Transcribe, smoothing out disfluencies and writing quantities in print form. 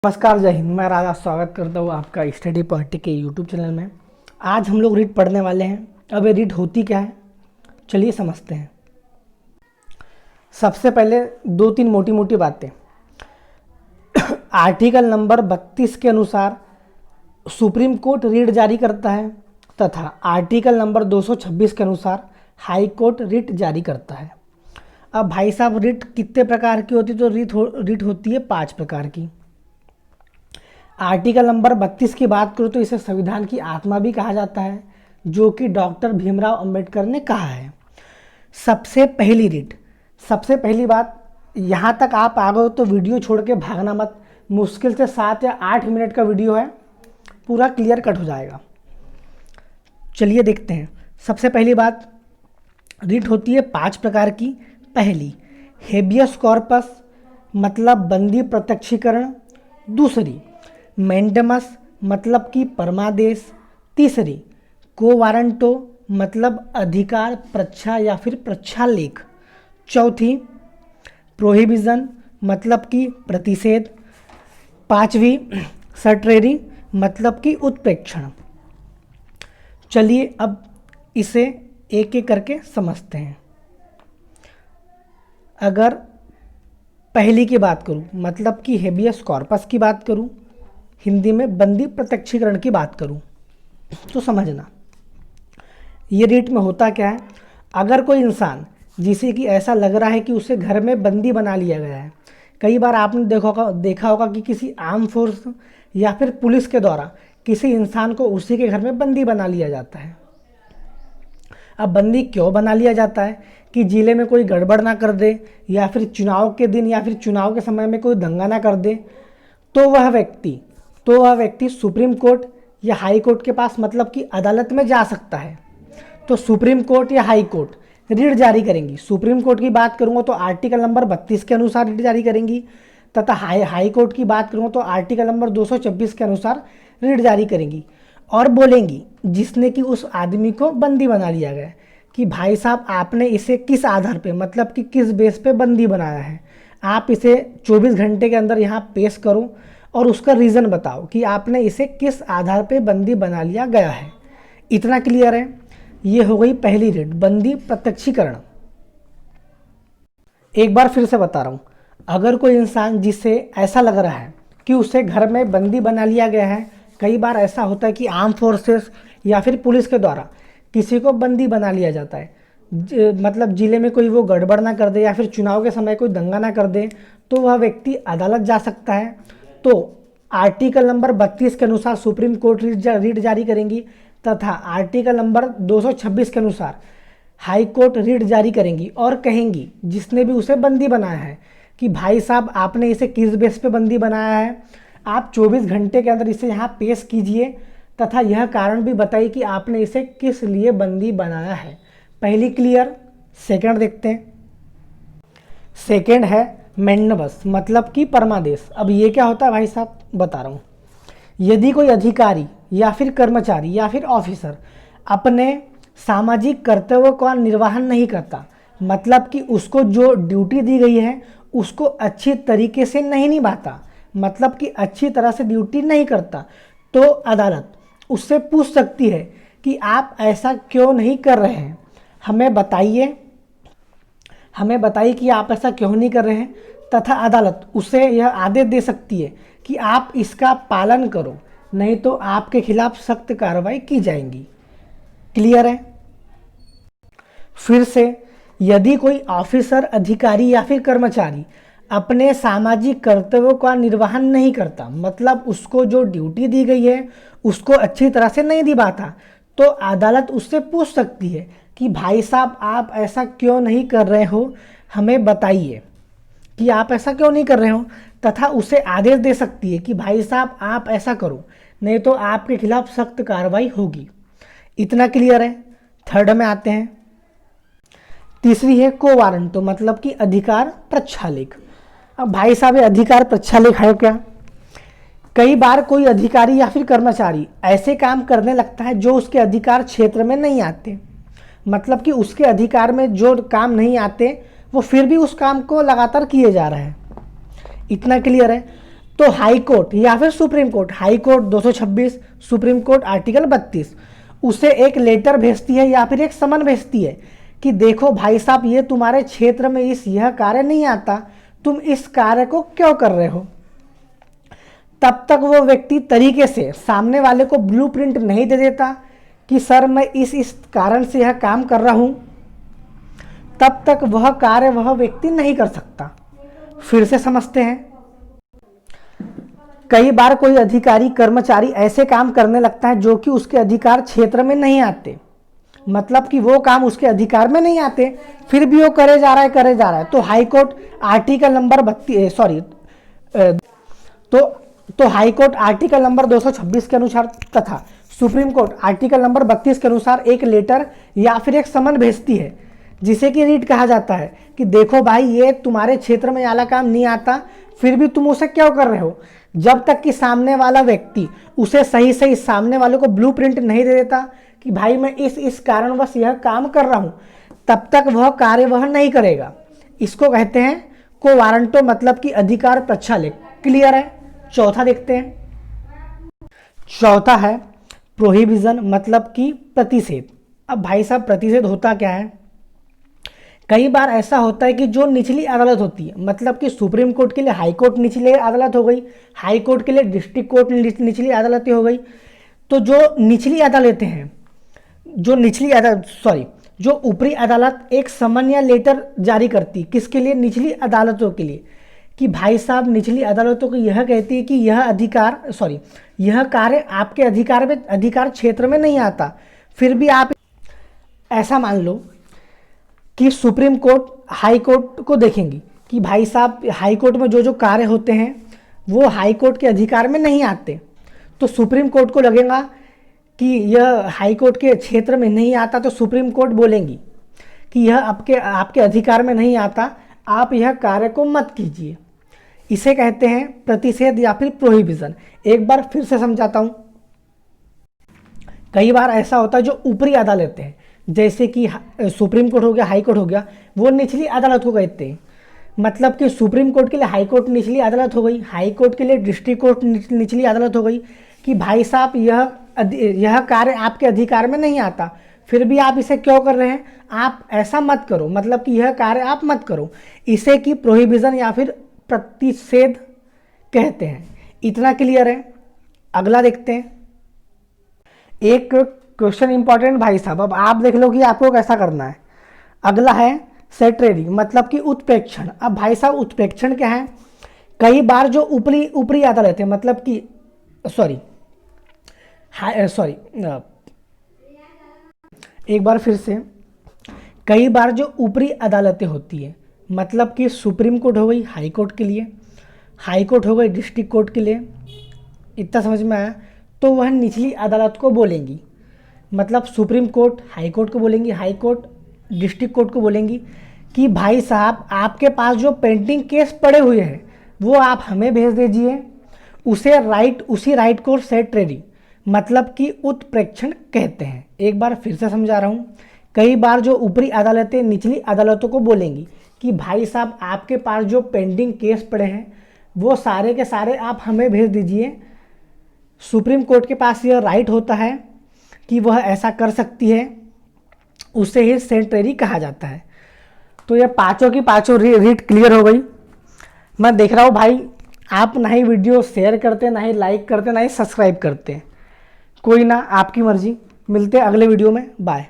नमस्कार, जय हिंद। मैं राजा स्वागत करता हूँ आपका स्टडी पॉइंट के यूट्यूब चैनल में। आज हम लोग रीट पढ़ने वाले हैं। अब ये रीट होती क्या है, चलिए समझते हैं। सबसे पहले दो तीन मोटी मोटी बातें। आर्टिकल नंबर 32 के अनुसार सुप्रीम कोर्ट रीट जारी करता है तथा आर्टिकल नंबर 226 के अनुसार हाई कोर्ट रीट जारी करता है। अब भाई साहब, रीट कितने प्रकार की होती है? तो रीट होती है 5 प्रकार की। आर्टिकल नंबर 32 की बात करूँ तो इसे संविधान की आत्मा भी कहा जाता है, जो कि डॉक्टर भीमराव अंबेडकर ने कहा है। सबसे पहली बात, यहाँ तक आप आ गए हो तो वीडियो छोड़ के भागना मत। मुश्किल से 7 या 8 मिनट का वीडियो है, पूरा क्लियर कट हो जाएगा। चलिए देखते हैं। सबसे पहली बात, रीट होती है 5 प्रकार की। पहली, हेबियस कॉर्पस मतलब बंदी प्रत्यक्षीकरण। दूसरी, मैंडेमस मतलब कि परमादेश। तीसरी, को वारंटो मतलब अधिकार प्रच्छा या फिर प्रच्छालेख। चौथी, प्रोहिबिजन मतलब कि प्रतिषेध। पांचवी, सट्रेरी मतलब कि उत्प्रेक्षण। चलिए अब इसे एक एक करके समझते हैं। अगर पहली की बात करूं, मतलब कि हेबियस कॉर्पस की बात करूं, हिंदी में बंदी प्रत्यक्षीकरण की बात करूं, तो समझना ये रीट में होता क्या है। अगर कोई इंसान जिसे कि ऐसा लग रहा है कि उसे घर में बंदी बना लिया गया है, कई बार आपने देखा होगा कि किसी आर्म फोर्स या फिर पुलिस के द्वारा किसी इंसान को उसी के घर में बंदी बना लिया जाता है। अब बंदी क्यों बना लिया जाता है? कि ज़िले में कोई गड़बड़ ना कर दे, या फिर चुनाव के दिन या फिर चुनाव के समय में कोई दंगा ना कर दे, तो वह व्यक्ति सुप्रीम कोर्ट या हाई कोर्ट के पास, मतलब कि अदालत में जा सकता है। तो सुप्रीम कोर्ट या हाई कोर्ट रीट जारी करेंगी। सुप्रीम कोर्ट की बात करूँगा तो आर्टिकल नंबर 32 के अनुसार रीट जारी करेंगी, तथा हाई कोर्ट की बात करूँगा तो आर्टिकल नंबर 226 के अनुसार रीट जारी करेंगी। और बोलेंगी जिसने कि उस आदमी को बंदी बना लिया गया कि भाई साहब, आपने इसे किस आधार पे, मतलब कि किस बेस पे बंदी बनाया है, आप इसे 24 घंटे के अंदर यहाँ पेश करो और उसका रीज़न बताओ कि आपने इसे किस आधार पे बंदी बना लिया गया है। इतना क्लियर है? ये हो गई पहली रीट, बंदी प्रत्यक्षीकरण। एक बार फिर से बता रहा हूँ, अगर कोई इंसान जिसे ऐसा लग रहा है कि उसे घर में बंदी बना लिया गया है, कई बार ऐसा होता है कि आर्म फोर्सेस या फिर पुलिस के द्वारा किसी को बंदी बना लिया जाता है, मतलब ज़िले में कोई वो गड़बड़ ना कर दे या फिर चुनाव के समय कोई दंगा ना कर दे, तो वह व्यक्ति अदालत जा सकता है। तो आर्टिकल नंबर 32 के अनुसार सुप्रीम कोर्ट रीट जारी करेंगी, तथा आर्टिकल नंबर 226 के अनुसार हाई कोर्ट रीट जारी करेंगी और कहेंगी जिसने भी उसे बंदी बनाया है कि भाई साहब, आपने इसे किस बेस पे बंदी बनाया है, आप 24 घंटे के अंदर इसे यहाँ पेश कीजिए, तथा यह कारण भी बताइए कि आपने इसे किस लिए बंदी बनाया है। पहली क्लियर। सेकंड देखते हैं। सेकंड है मैंडेमस मतलब कि परमादेश। अब ये क्या होता है भाई साहब, बता रहा हूँ। यदि कोई अधिकारी या फिर कर्मचारी या फिर ऑफिसर अपने सामाजिक कर्तव्यों का निर्वहन नहीं करता, मतलब कि उसको जो ड्यूटी दी गई है उसको अच्छी तरीके से नहीं निभाता, मतलब कि अच्छी तरह से ड्यूटी नहीं करता, तो अदालत उससे पूछ सकती है कि आप ऐसा क्यों नहीं कर रहे हैं, हमें बताइए कि आप ऐसा क्यों नहीं कर रहे हैं। तथा अदालत उसे यह आदेश दे सकती है कि आप इसका पालन करो, नहीं तो आपके खिलाफ सख्त कार्रवाई की जाएगी। क्लियर है? फिर से, यदि कोई ऑफिसर, अधिकारी या फिर कर्मचारी अपने सामाजिक कर्तव्यों का निर्वहन नहीं करता, मतलब उसको जो ड्यूटी दी गई है उसको अच्छी तरह से नहीं निभाता, तो अदालत उससे पूछ सकती है कि भाई साहब, आप ऐसा क्यों नहीं कर रहे हो, हमें बताइए कि आप ऐसा क्यों नहीं कर रहे हो। तथा उसे आदेश दे सकती है कि भाई साहब, आप ऐसा करो, नहीं तो आपके खिलाफ सख्त कार्रवाई होगी। इतना क्लियर है? थर्ड में आते हैं। तीसरी है को वारंटो मतलब कि अधिकार प्रच्छालेख। अब भाई साहब, ये अधिकार प्रच्छालेख है क्या? कई बार कोई अधिकारी या फिर कर्मचारी ऐसे काम करने लगता है जो उसके अधिकार क्षेत्र में नहीं आते, मतलब कि उसके अधिकार में जो काम नहीं आते वो फिर भी उस काम को लगातार किए जा रहे हैं। इतना क्लियर है? तो हाई कोर्ट या फिर supreme court, high court 226, supreme court article 32, उसे एक लेटर भेजती है या फिर एक समन भेजती है कि देखो भाई साहब, ये तुम्हारे क्षेत्र में यह कार्य नहीं आता, तुम इस कार्य को क्यों कर रहे हो। तब तक वो व्यक्ति तरीके से सामने वाले को ब्लूप्रिंट नहीं दे देता कि सर मैं इस कारण से यह काम कर रहा हूं, तब तक वह कार्य वह व्यक्ति नहीं कर सकता। फिर से समझते हैं। कई बार कोई अधिकारी कर्मचारी ऐसे काम करने लगता है जो कि उसके अधिकार क्षेत्र में नहीं आते, मतलब कि वो काम उसके अधिकार में नहीं आते, फिर भी वो करे जा रहा है। तो हाई कोर्ट आर्टिकल नंबर 226 के अनुसार तथा सुप्रीम कोर्ट आर्टिकल नंबर 32 के अनुसार एक लेटर या फिर एक समन भेजती है, जिसे कि रीट कहा जाता है कि देखो भाई, ये तुम्हारे क्षेत्र में वाला काम नहीं आता, फिर भी तुम उसे क्यों कर रहे हो। जब तक कि सामने वाला व्यक्ति उसे सही सामने वाले को ब्लूप्रिंट नहीं दे देता कि भाई मैं इस कारणवश यह काम कर रहा हूं, तब तक वह कार्य वह नहीं करेगा। इसको कहते हैं को वारंटो, मतलब कि अधिकार प्रक्षालेख। क्लियर है। चौथा देखते हैं। चौथा है प्रोहिबिजन, मतलब कि प्रतिषेध। अब भाई साहब, प्रतिषेध होता क्या है। कई बार ऐसा होता है कि जो निचली अदालत होती है, मतलब कि सुप्रीम कोर्ट के लिए हाई कोर्ट निचली अदालत हो गई, हाई कोर्ट के लिए डिस्ट्रिक्ट कोर्ट निचली अदालतें हो गई। तो जो निचली अदालतें हैं, जो ऊपरी अदालत एक समन या लेटर जारी करती, किसके लिए, निचली अदालतों के लिए, कि भाई साहब निचली अदालतों को यह कहती है कि यह कार्य आपके अधिकार क्षेत्र में नहीं आता, फिर भी आप ऐसा मान लो कि सुप्रीम कोर्ट हाई कोर्ट को देखेंगी कि भाई साहब हाई कोर्ट में जो कार्य होते हैं वो हाई कोर्ट के अधिकार में नहीं आते, तो सुप्रीम कोर्ट को लगेगा कि यह हाई कोर्ट के क्षेत्र में नहीं आता, तो सुप्रीम कोर्ट बोलेंगी कि यह आपके अधिकार में नहीं आता, आप यह कार्य को मत कीजिए। इसे कहते हैं प्रतिषेध या फिर प्रोहिबिशन। एक बार फिर से समझाता हूं। कई बार ऐसा होता है जो ऊपरी अदालतें हैं, जैसे कि सुप्रीम कोर्ट हो गया, हाई कोर्ट हो गया, वो निचली अदालत को कहते हैं। मतलब कि सुप्रीम कोर्ट के लिए हाई कोर्ट निचली अदालत हो गई, हाई कोर्ट के लिए डिस्ट्रिक्ट कोर्ट निचली अदालत हो गई, कि भाई साहब यह कार्य आपके अधिकार में नहीं आता, फिर भी आप इसे क्यों कर रहे हैं, आप ऐसा मत करो, मतलब कि यह कार्य आप मत करो। इसे कि प्रोहिबिशन या फिर प्रतिषेध कहते हैं। इतना क्लियर है। अगला देखते हैं। एक क्वेश्चन इंपॉर्टेंट भाई साहब, अब आप देख लो कि आपको कैसा करना है। अगला है सेट्रेरी, मतलब कि उत्प्रेक्षण। अब भाई साहब उत्प्रेक्षण क्या है। कई बार जो ऊपरी अदालत है, मतलब कि एक बार फिर से, कई बार जो ऊपरी अदालतें होती है, मतलब कि सुप्रीम कोर्ट हो गई हाई कोर्ट के लिए, हाई कोर्ट हो गई डिस्ट्रिक्ट कोर्ट के लिए, इतना समझ में आया। तो वह निचली अदालत को बोलेंगी, मतलब सुप्रीम कोर्ट हाई कोर्ट को बोलेंगी, हाई कोर्ट डिस्ट्रिक्ट कोर्ट को बोलेंगी कि भाई साहब आपके पास जो पेंडिंग केस पड़े हुए हैं वो आप हमें भेज दीजिए। उसी राइट को सेट्रेरी, मतलब कि उत्प्रेक्षण कहते हैं। एक बार फिर से समझा रहा हूँ। कई बार जो ऊपरी अदालतें निचली अदालतों को बोलेंगी कि भाई साहब आपके पास जो पेंडिंग केस पड़े हैं वो सारे के सारे आप हमें भेज दीजिए। सुप्रीम कोर्ट के पास यह राइट होता है कि वह ऐसा कर सकती है, उसे ही सेट्रेरी कहा जाता है। तो यह पांचों की पांचों रीड क्लियर हो गई। मैं देख रहा हूँ भाई आप ना ही वीडियो शेयर करते, ना ही लाइक करते, ना ही सब्सक्राइब करते। कोई ना, आपकी मर्जी। मिलते हैं अगले वीडियो में। बाय।